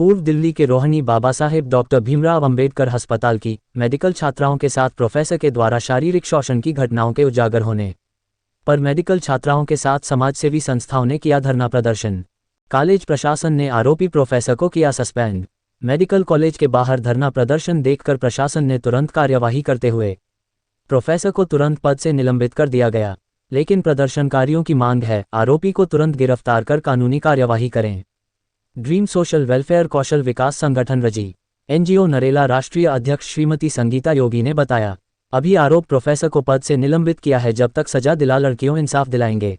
पूर्व दिल्ली के रोहिणी बाबा साहेब डॉक्टर भीमराव अंबेडकर अस्पताल की मेडिकल छात्राओं के साथ प्रोफेसर के द्वारा शारीरिक शोषण की घटनाओं के उजागर होने पर मेडिकल छात्राओं के साथ समाजसेवी संस्थाओं ने किया धरना प्रदर्शन। कॉलेज प्रशासन ने आरोपी प्रोफेसर को किया सस्पेंड। मेडिकल कॉलेज के बाहर धरना प्रदर्शन देखकर प्रशासन ने तुरंत कार्यवाही करते हुए प्रोफेसर को तुरंत पद से निलंबित कर दिया गया। लेकिन प्रदर्शनकारियों की मांग है आरोपी को तुरंत गिरफ्तार कर कानूनी कार्यवाही करें। ड्रीम सोशल वेलफेयर कौशल विकास संगठन रजी एनजीओ नरेला राष्ट्रीय अध्यक्ष श्रीमती संगीता योगी ने बताया, अभी आरोप प्रोफेसर को पद से निलंबित किया है, जब तक सजा दिला लड़कियों इंसाफ दिलाएंगे।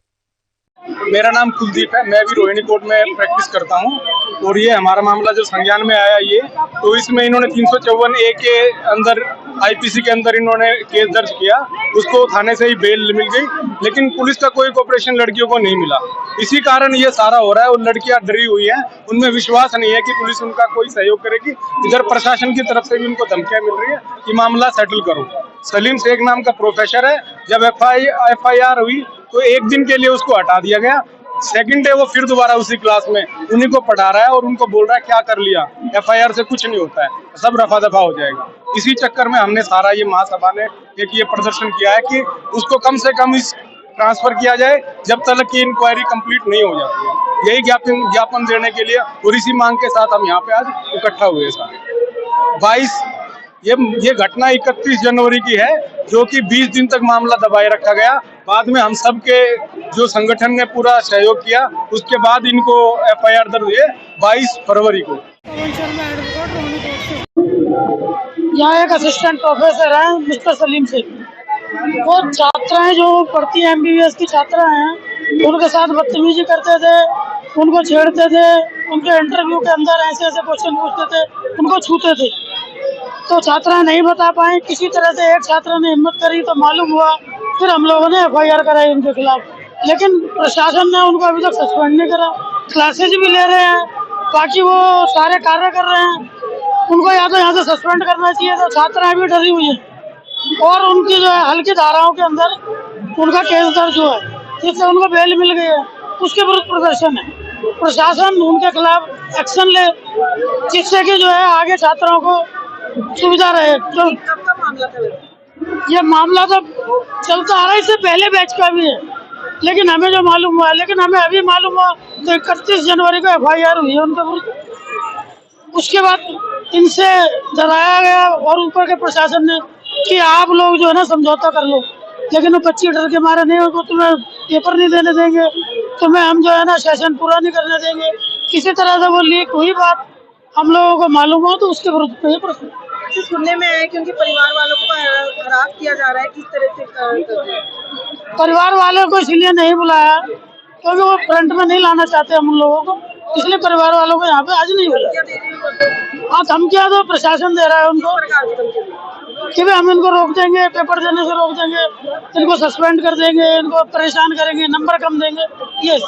मेरा नाम कुलदीप है, मैं भी रोहिणी कोर्ट में प्रैक्टिस करता हूं और ये हमारा मामला जो संज्ञान में आया ये तो इसमें इन्होंने 354A के अंदर आईपीसी के अंदर इन्होंने केस दर्ज किया। उसको थाने से ही बेल मिल गई, लेकिन पुलिस का कोई कोऑपरेशन लड़कियों को नहीं मिला। इसी कारण ये सारा हो रहा है और लड़कियां डरी हुई हैं, उनमें विश्वास नहीं है कि पुलिस उनका कोई सहयोग करेगी। इधर प्रशासन की तरफ से भी उनको धमकियां मिल रही है कि मामला सेटल करो। सलीम शेख नाम का प्रोफेसर है, जब FIR हुई तो एक दिन के लिए उसको हटा दिया गया। सेकंड डे वो फिर दोबारा उसी क्लास में उन्हीं को पढ़ा रहा है और उनको बोल रहा है क्या कर लिया, FIR से कुछ नहीं होता है, सब रफा दफा हो जाएगा। इसी चक्कर में हमने सारा ये महासभा ने एक ये प्रदर्शन किया है कि उसको कम से कम इस ट्रांसफर किया जाए जब तक की इंक्वायरी कंप्लीट नहीं हो जाती है। यही ज्ञापन देने के लिए और इसी मांग के साथ हम यहाँ पे आज इकट्ठा हुए सारे 22 ये घटना 31 जनवरी की है, जो कि 20 दिन तक मामला दबाए रखा गया। बाद में हम सब के जो संगठन ने पूरा सहयोग किया, उसके बाद इनको FIR दर्ज हुए 22 फरवरी को। यहाँ एक असिस्टेंट प्रोफेसर है मिस्टर सलीम शेख, वो छात्राएं जो पढ़ती हैं MBBS की छात्रा हैं, उनके साथ बदतमीजी करते थे, उनको छेड़ते थे, उनके इंटरव्यू के अंदर ऐसे ऐसे क्वेश्चन पूछते थे, उनको छूते थे। तो छात्रा नहीं बता पाए, किसी तरह से एक छात्रा ने हिम्मत करी तो मालूम हुआ, फिर हम लोगों ने FIR कराई उनके खिलाफ। लेकिन प्रशासन ने उनको अभी तक सस्पेंड नहीं करा। क्लासेज भी ले रहे हैं, बाकी वो सारे कार्य कर रहे हैं। उनको या तो यहाँ से सस्पेंड करना चाहिए, तो छात्राएं भी डरी हुई हैं और उनकी जो है हल्की धाराओं के अंदर उनका केस दर्ज हुआ है, जिससे उनको बेल मिल गई है। उसके विरुद्ध प्रदर्शन है, प्रशासन उनके खिलाफ एक्शन ले, जिससे कि जो है आगे छात्राओं को सुविधा रहे। तो ये मामला तो चलता आ रहा है, इससे पहले बैच का भी है, लेकिन हमें जो मालूम हुआ है, लेकिन हमें अभी मालूम हुआ तो 31 जनवरी को FIR हुई है उनके विरुद्ध। उसके बाद इनसे डराया गया और ऊपर के प्रशासन ने कि आप लोग जो है ना समझौता कर लो, लेकिन वो बच्ची डर के मारे नहीं, उनको तुम्हें पेपर नहीं देने देंगे, तुम्हें हम जो है ना सेशन पूरा नहीं करने देंगे। किसी तरह से वो लीक हुई बात हम लोगों को मालूम हो, तो उसके विरुद्ध सुनने में है कि उनके परिवार वालों को हरास किया जा रहा है, किस तरह से? परिवार वालों को इसलिए नहीं बुलाया क्योंकि वो फ्रंट में नहीं लाना चाहते हम उन लोगों को, इसलिए परिवार वालों को यहाँ पे आज नहीं बुलाया। हाँ, धमकियाँ तो प्रशासन दे रहा है उनको कि भाई हम इनको रोक देंगे, पेपर देने से रोक देंगे, इनको सस्पेंड कर देंगे, इनको परेशान करेंगे, नंबर कम देंगे। ये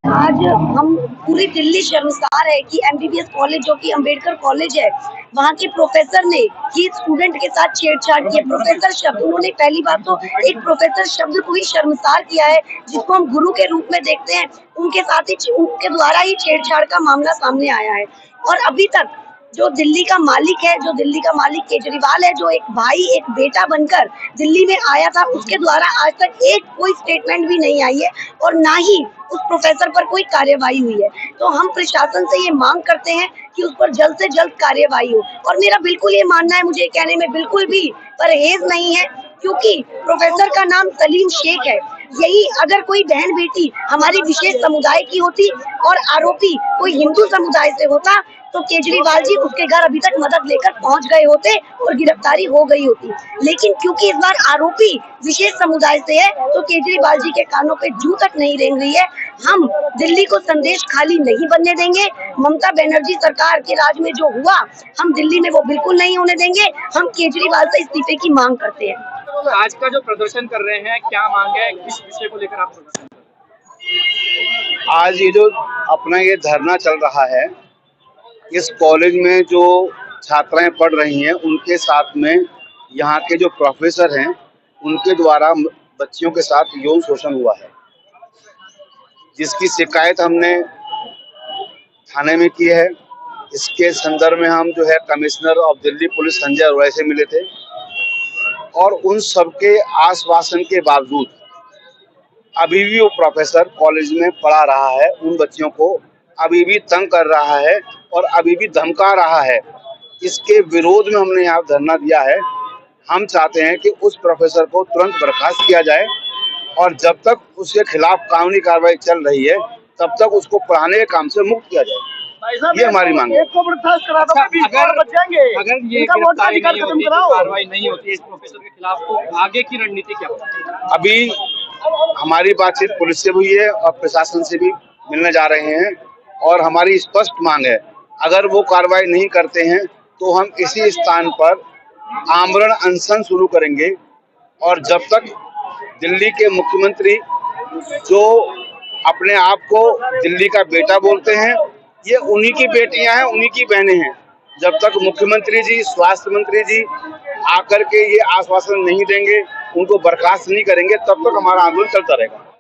आज हम पूरी दिल्ली शर्मसार है कि MBBS कॉलेज जो कि अंबेडकर कॉलेज है, वहाँ के प्रोफेसर ने ही स्टूडेंट के साथ छेड़छाड़ की है। प्रोफेसर शब्द, उन्होंने पहली बात तो एक प्रोफेसर शब्द को ही शर्मसार किया है, जिसको हम गुरु के रूप में देखते हैं, उनके साथ ही उनके द्वारा ही छेड़छाड़ का मामला सामने आया है। और अभी तक जो दिल्ली का मालिक है, जो दिल्ली का मालिक केजरीवाल है, जो एक भाई एक बेटा बनकर दिल्ली में आया था, उसके द्वारा आज तक एक कोई स्टेटमेंट भी नहीं आई है और ना ही उस प्रोफेसर पर कोई कार्यवाही हुई है। तो हम प्रशासन से ये मांग करते हैं कि उस पर जल्द से जल्द कार्यवाही हो। और मेरा बिल्कुल ये मानना है, मुझे कहने में बिल्कुल भी परहेज नहीं है, क्योंकि प्रोफेसर का नाम सलीम शेख है। यही अगर कोई बहन बेटी हमारी विशेष समुदाय की होती और आरोपी कोई हिंदू समुदाय से होता, तो केजरीवाल जी उसके घर अभी तक मदद लेकर पहुंच गए होते और गिरफ्तारी हो गई होती। लेकिन क्योंकि इस बार आरोपी विशेष समुदाय से है, तो केजरीवाल जी के कानों पे जूं तक नहीं रेंग रही है। हम दिल्ली को संदेश खाली नहीं बनने देंगे। ममता बनर्जी सरकार के राज में जो हुआ, हम दिल्ली में वो बिल्कुल नहीं होने देंगे। हम केजरीवाल से इस्तीफे की मांग करते हैं। तो आज का जो प्रदर्शन कर रहे हैं, क्या मांग है, किस विषय को लेकर आप प्रदर्शन कर रहे हैं? आज ये जो अपना ये धरना चल रहा है, इस कॉलेज में जो छात्राएं पढ़ रही हैं, उनके साथ में यहाँ के जो प्रोफेसर हैं, उनके द्वारा बच्चियों के साथ यौन शोषण हुआ है, जिसकी शिकायत हमने थाने में की है। इसके संदर्भ में हम जो है commissioner of Delhi police Sanjay Arora से मिले थे और उन सबके आश्वासन के बावजूद अभी भी वो प्रोफेसर कॉलेज में पढ़ा रहा है, उन बच्चियों को अभी भी तंग कर रहा है और अभी भी धमका रहा है। इसके विरोध में हमने यहाँ धरना दिया है। हम चाहते हैं कि उस प्रोफेसर को तुरंत बर्खास्त किया जाए और जब तक उसके खिलाफ कानूनी कार्रवाई चल रही है तब तक उसको पढ़ाने के काम से मुक्त किया जाए। ये हमारी मांग है। अगर ये कार्रवाई नहीं होती इस प्रोफेसर के खिलाफ तो आगे की रणनीति क्या होगी? अभी हमारी बातचीत पुलिस से हुई है और प्रशासन से भी मिलने जा रहे हैं और हमारी स्पष्ट मांग है, अगर वो कार्रवाई नहीं करते हैं तो हम इसी स्थान पर आमरण अनशन शुरू करेंगे और जब तक दिल्ली के मुख्यमंत्री जो अपने आप को दिल्ली का बेटा बोलते हैं, ये उन्हीं की बेटियां हैं, उन्हीं की बहनें हैं, जब तक मुख्यमंत्री जी, स्वास्थ्य मंत्री जी आकर के ये आश्वासन नहीं देंगे, उनको बर्खास्त नहीं करेंगे, तब तक हमारा आंदोलन चलता रहेगा।